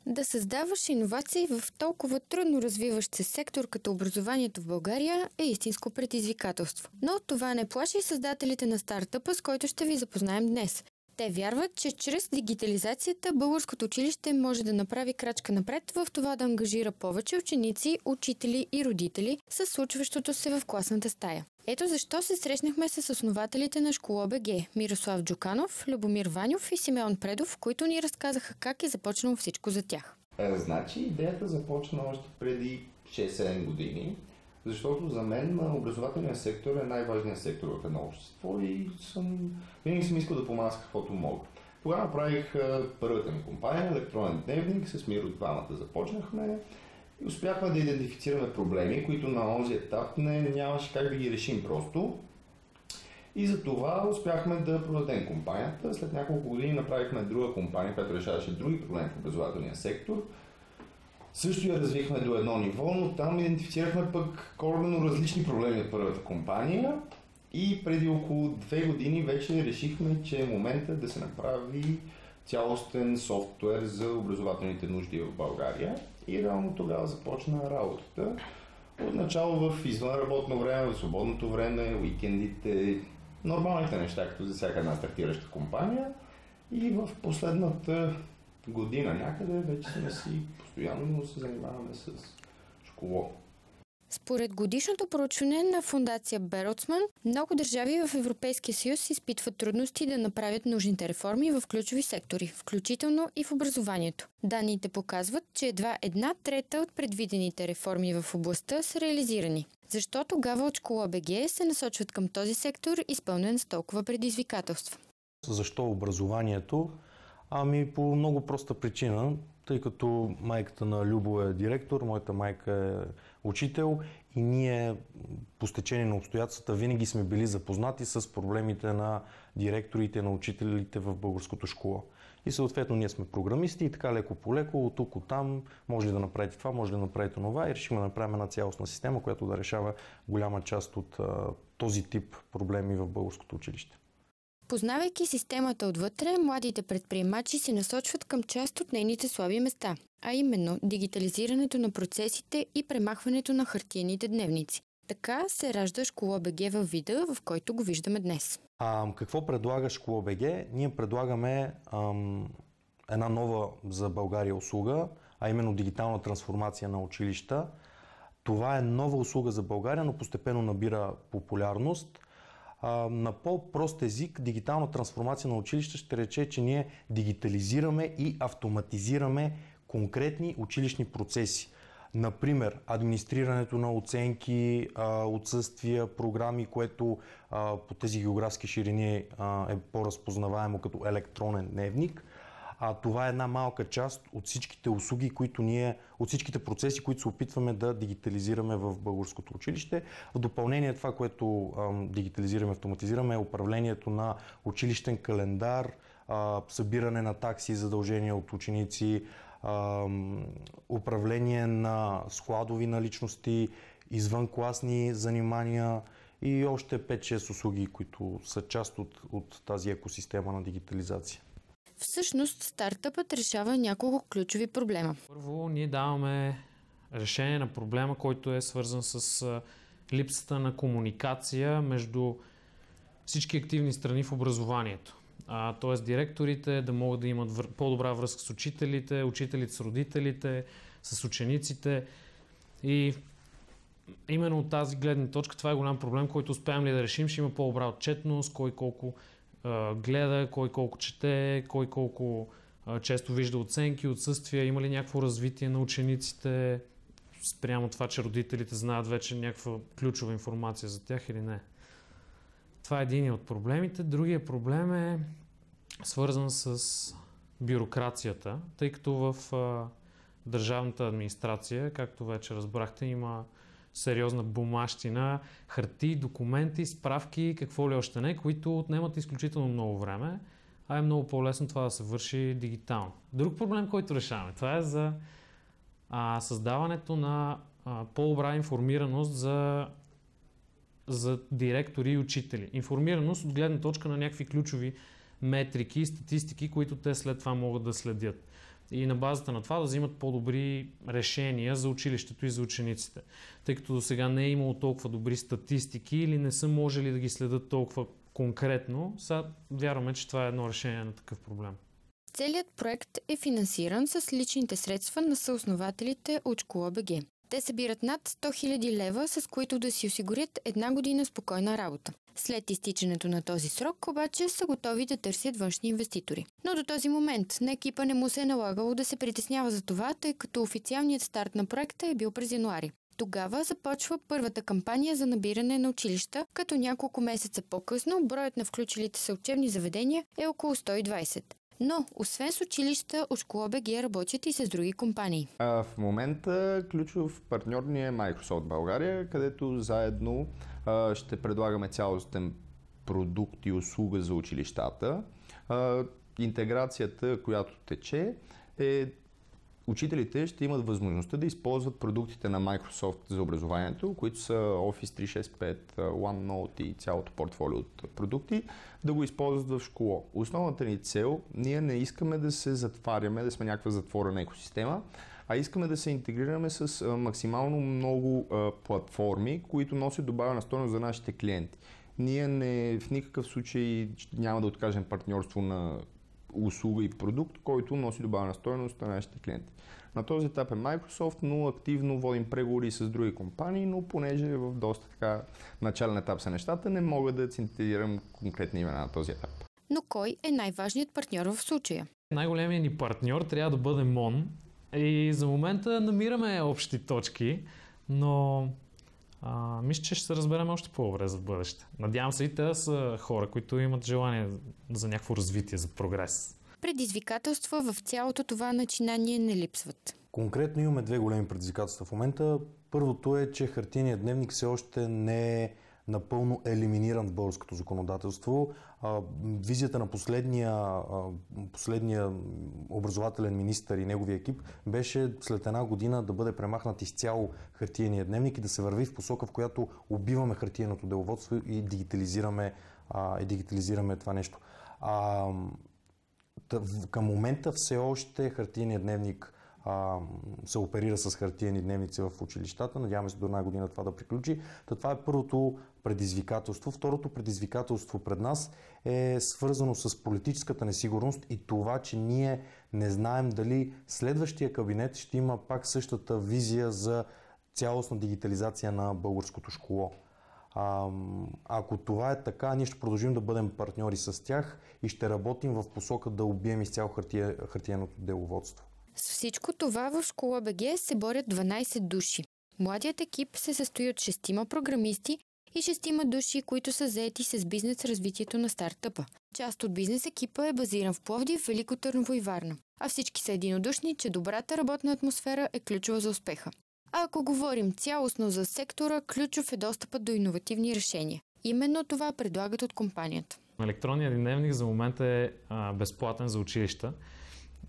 Да създаваш иновации в толкова трудно развиващ се сектор като образованието в България е истинско предизвикателство. Но това не плаши създателите на стартъпа, с който ще ви запознаем днес. Те вярват, че чрез дигитализацията българското училище може да направи крачка напред в това да ангажира повече ученици, учители и родители с случващото се в класната стая. Ето защо се срещнахме с основателите на Школа БГ Мирослав Джуканов, Любомир Ваньов и Симеон Предов, които ни разказаха как е започнало всичко за тях. Значи идеята започна още преди 6-7 години, защото за мен образователният сектор е най-важният сектор в едно общество и винаги съм искал да помага с каквото мога. Тогава направих първата ми компания, електронен дневник, с Миро двамата започнахме и успяхме да идентифицираме проблеми, които на онзи етап нямаше как да ги решим просто. И за това успяхме да продадем компанията. След няколко години направихме друга компания, която решаваше други проблеми в образователния сектор. Също я развихме до едно ниво, но там идентифицирахме пък коренно различни проблеми от първата компания и преди около 2 години вече решихме, че е момента да се направи цялостен софтуер за образователните нужди в България и реално тогава започна работата. Отначало в извънработно време, в свободното време, уикендите, нормалните неща, като за всяка една стартираща компания и в последната година някъде вече сме си постоянно се занимаваме с школо. Според годишното проучване на фондация Беротсман, много държави в Европейския съюз изпитват трудности да направят нужните реформи в ключови сектори, включително и в образованието. Данните показват, че едва 1/3 от предвидените реформи в областта са реализирани. Защо тогава от Школа БГ се насочват към този сектор, изпълнен с толкова предизвикателства? Защо образованието? По много проста причина, тъй като майката на Любо е директор, моята майка е учител и ние по стечение на обстоятелствата винаги сме били запознати с проблемите на директорите, на учителите в българското школа. И съответно ние сме програмисти и така леко по леко, от тук, от там, може ли да направите това, може ли да направите това и решим да направим една цялостна система, която да решава голяма част от този тип проблеми в българското училище. Познавайки системата отвътре, младите предприемачи се насочват към част от нейните слаби места, а именно дигитализирането на процесите и премахването на хартиените дневници. Така се ражда Школа БГ във вида, в който го виждаме днес. Какво предлага Школа БГ? Ние предлагаме една нова за България услуга, а именно дигитална трансформация на училища. Това е нова услуга за България, но постепенно набира популярност. На по-прост език, дигитална трансформация на училище ще рече, че ние дигитализираме и автоматизираме конкретни училищни процеси. Например, администрирането на оценки, отсъствия, програми, което по тези географски ширини е по-разпознаваемо като електронен дневник. Това е една малка част от всичките услуги, от всичките процеси, които се опитваме да дигитализираме в българското училище. В допълнение това, което дигитализираме, автоматизираме е управлението на училищен календар, събиране на такси и задължения от ученици, управление на складови наличности, извънкласни занимания и още 5-6 услуги, които са част от тази екосистема на дигитализация. Всъщност, стартъпът решава няколко ключови проблема. Първо, ние даваме решение на проблема, който е свързан с липсата на комуникация между всички активни страни в образованието. Т.е. директорите да могат да имат по-добра връзка с учителите, учителите с родителите, с учениците. И именно от тази гледна точка това е голям проблем, който успеем ли да решим, ще има по-добра отчетност, кой колко гледа, кой колко чете, кой колко често вижда оценки, отсъствия, има ли някакво развитие на учениците спрямо това, че родителите знаят вече някаква ключова информация за тях или не. Това е един от проблемите. Другия проблем е свързан с бюрокрацията, тъй като в държавната администрация, както вече разбрахте, има сериозна бумащина, хартии, документи, справки, какво ли още не, които отнемат изключително много време, а е много по-лесно това да се върши дигитално. Друг проблем, който решаваме, това е за създаването на по-добра информираност за директори и учители. Информираност от гледна точка на някакви ключови метрики и статистики, които те след това могат да следят. и на базата на това да взимат по-добри решения за училището и за учениците. Тъй като до сега не е имало толкова добри статистики или не са можели да ги следят толкова конкретно, сега вярваме, че това е едно решение на такъв проблем. Целият проект е финансиран с личните средства на съоснователите от Школа БГ. Те събират над 100 000 лева, с които да си осигурят една година спокойна работа. След изтичането на този срок, обаче, са готови да търсят външни инвеститори. Но до този момент на екипа не му се е налагало да се притеснява за това, тъй като официалният старт на проекта е бил през януари. Тогава започва първата кампания за набиране на училища, като няколко месеца по-късно броят на включилите се учебни заведения е около 120. Но, освен с училища, от Школа БГ работят и с други компании. В момента ключов партньор ни е Microsoft България, където заедно ще предлагаме цялостен продукт и услуга за училищата. Интеграцията, която тече, е учителите ще имат възможността да използват продуктите на Microsoft за образованието, които са Office 365, OneNote и цялото портфолио от продукти, да го използват в школа. Основната ни цел, ние не искаме да се затваряме, да сме някаква затворена екосистема, а искаме да се интегрираме с максимално много платформи, които носят добавена стойност за нашите клиенти. Ние в никакъв случай няма да откажем партньорство на услуга и продукт, който носи добавена стойност на нашите клиенти. На този етап е Microsoft, но активно водим преговори с други компании, но понеже е в доста така начален етап са нещата, не мога да цитирам конкретни имена на този етап. Но кой е най-важният партньор в случая? Най-големият ни партньор трябва да бъде МОН и за момента намираме общи точки, но мисля, че ще се разберем още по-добре за бъдеще. Надявам се и те да са хора, които имат желание за някакво развитие, за прогрес. Предизвикателства в цялото това начинание не липсват. Конкретно имаме две големи предизвикателства в момента. Първото е, че хартийният дневник все още не е напълно елиминиран в българското законодателство. Визията на последния образователен министър и неговия екип беше след една година да бъде премахнат изцяло хартийния дневник и да се върви в посока, в която убиваме хартийното деловодство и дигитализираме това нещо. Към момента все още хартийният дневник се оперира с хартиени дневници в училищата. Надяваме се до една година това да приключи. Това е първото предизвикателство. Второто предизвикателство пред нас е свързано с политическата несигурност и това, че ние не знаем дали следващия кабинет ще има пак същата визия за цялостна дигитализация на българското школо. Ако това е така, ние ще продължим да бъдем партньори с тях и ще работим в посока да убием изцяло хартиеното деловодство. С всичко това в Школа БГ се борят 12 души. Младият екип се състои от 6 програмисти и 6 души, които са заети с бизнес развитието на стартъпа. Част от бизнес екипа е базиран в Пловдив, Велико Търново и Варна. А всички са единодушни, че добрата работна атмосфера е ключова за успеха. А ако говорим цялостно за сектора, ключов е достъпът до иновативни решения. Именно това предлагат от компанията. Електронният дневник за момента е безплатен за училища.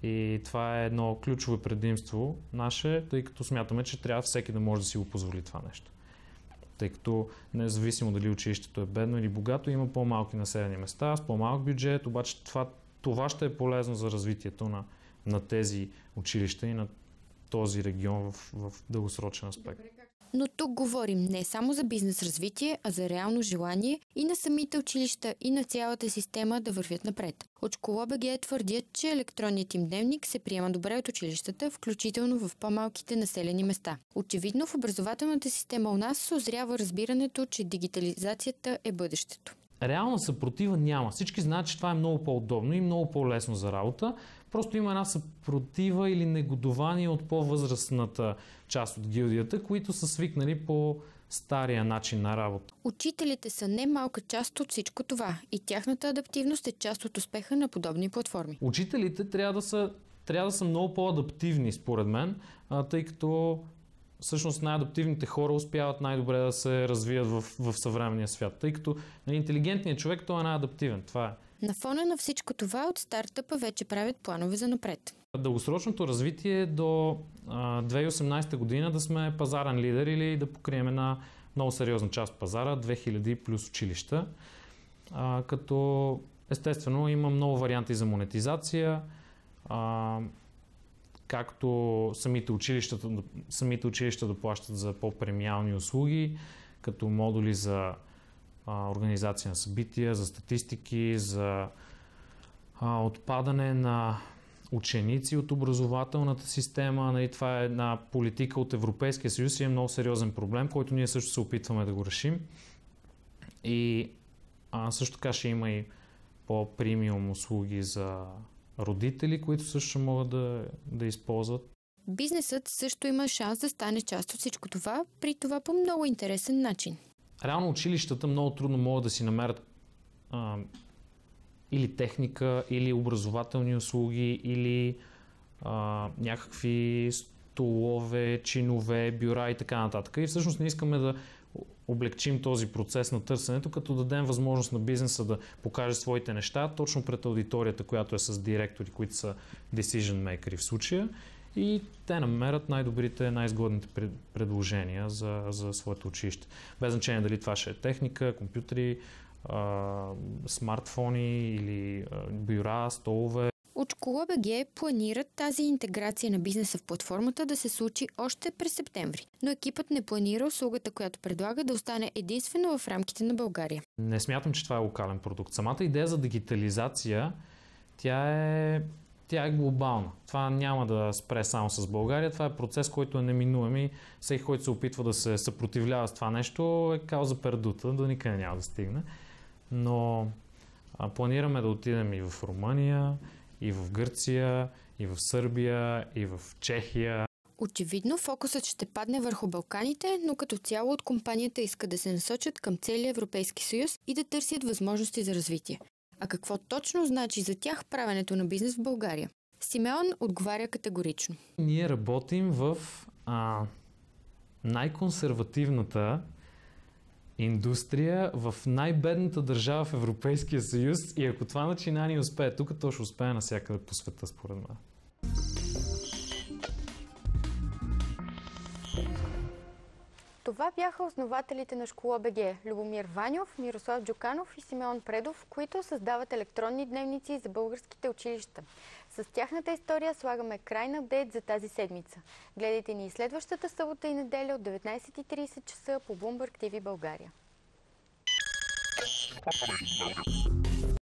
И това е едно ключово предимство наше, тъй като смятаме, че трябва всеки да може да си го позволи това нещо. Тъй като независимо дали училището е бедно или богато, има по-малки населени места, с по-малък бюджет, обаче това ще е полезно за развитието на тези училища и на този регион в дългосрочен аспект. Но тук говорим не само за бизнес развитие, а за реално желание и на самите училища, и на цялата система да вървят напред. От Школа БГ твърдят, че електронният им дневник се приема добре от училищата, включително в по-малките населени места. Очевидно в образователната система у нас созрява разбирането, че дигитализацията е бъдещето. Реална съпротива няма. Всички знаят, че това е много по-удобно и много по-лесно за работа. Просто има една съпротива или негодование от по-възрастната част от гилдията, които са свикнали по стария начин на работа. Учителите са не малка част от всичко това и тяхната адаптивност е част от успеха на подобни платформи. Учителите трябва да са много по-адаптивни, според мен, тъй като всъщност най-адаптивните хора успяват най-добре да се развият в съвременния свят, тъй като интелигентният човек той е най-адаптивен. Това е. На фона на всичко това от стартъпа вече правят планове за напред. Дългосрочното развитие е до 2018 година да сме пазарен лидер или да покрием една много сериозна част от пазара, 2000 плюс училища, като естествено има много варианти за монетизация. както самите училища да плащат за по-премиални услуги, като модули за организация на събития, за статистики, за отпадане на ученици от образователната система. Нали, това е една политика от Европейския съюз и е много сериозен проблем, който ние също се опитваме да го решим. И също така ще има и по-премиум услуги за родители, които също ще могат да използват. Бизнесът също има шанс да стане част от всичко това, при това по много интересен начин. Реално училищата много трудно могат да си намерят или техника, или образователни услуги, или някакви столове, чинове, бюра и така нататък. И всъщност не искаме да облегчим този процес на търсенето, като дадем възможност на бизнеса да покаже своите неща точно пред аудиторията, която е с директори, които са decision makers в случая, и те намерят най-добрите, най-изгодните предложения за своето училище. Без значение дали това ще е техника, компютри, смартфони или бюра, столове. От Школа.бг планират тази интеграция на бизнеса в платформата да се случи още през септември, но екипът не планира услугата, която предлага, да остане единствено в рамките на България. Не смятам, че това е локален продукт. Самата идея за дигитализация, тя е глобална. Това няма да спре само с България. Това е процес, който е неминуем и всеки, който се опитва да се съпротивлява с това нещо, е кауза пердута, до никъде няма да стигне. Но планираме да отидем и в Румъния, и в Гърция, и в Сърбия, и в Чехия. Очевидно фокусът ще падне върху Балканите, но като цяло от компанията иска да се насочат към целия Европейски съюз и да търсят възможности за развитие. А какво точно значи за тях правенето на бизнес в България? Симеон отговаря категорично. Ние работим в най-консервативната индустрия в най-бедната държава в Европейския съюз и ако това начинание успее тук, то ще успее навсякъде по света, според мен. Това бяха основателите на Школа.бг – Любомир Ваньов, Мирослав Джуканов и Симеон Предов, които създават електронни дневници за българските училища. С тяхната история слагаме край на апдейт за тази седмица. Гледайте ни и следващата събота и неделя от 19:30 часа по Bloomberg TV България.